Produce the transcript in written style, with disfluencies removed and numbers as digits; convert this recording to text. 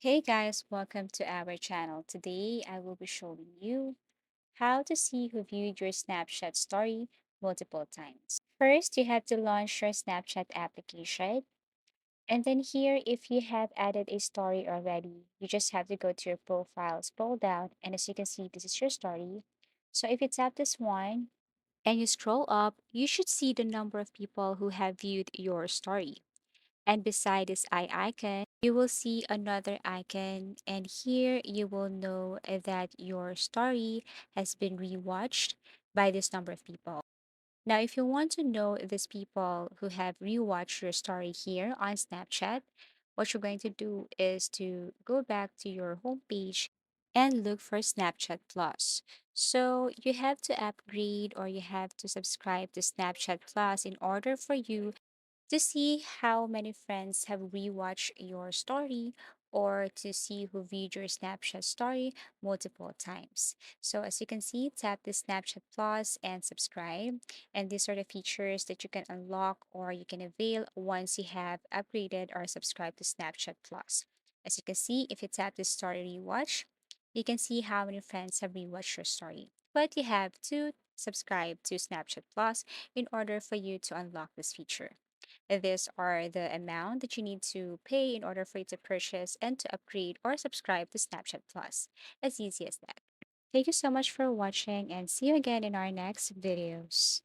Hey guys, welcome to our channel. Today I will be showing you how to see who viewed your Snapchat story multiple times. First, you have to launch your Snapchat application. And then here, if you have added a story already, you just have to go to your profile, scroll down, and as you can see, this is your story. So if you tap this one and you scroll up, you should see the number of people who have viewed your story. And beside this eye icon, you will see another icon. And here you will know that your story has been rewatched by this number of people. Now, if you want to know these people who have rewatched your story here on Snapchat, what you're going to do is to go back to your homepage and look for Snapchat Plus. So you have to upgrade or you have to subscribe to Snapchat Plus in order for you to see how many friends have rewatched your story or to see who viewed your Snapchat story multiple times. So as you can see, tap the Snapchat Plus and subscribe. And these are the features that you can unlock or you can avail once you have upgraded or subscribed to Snapchat Plus. As you can see, if you tap the story rewatch, you can see how many friends have rewatched your story. But you have to subscribe to Snapchat Plus in order for you to unlock this feature. These are the amount that you need to pay in order for you to purchase and to upgrade or subscribe to Snapchat Plus. As easy as that. Thank you so much for watching and see you again in our next videos.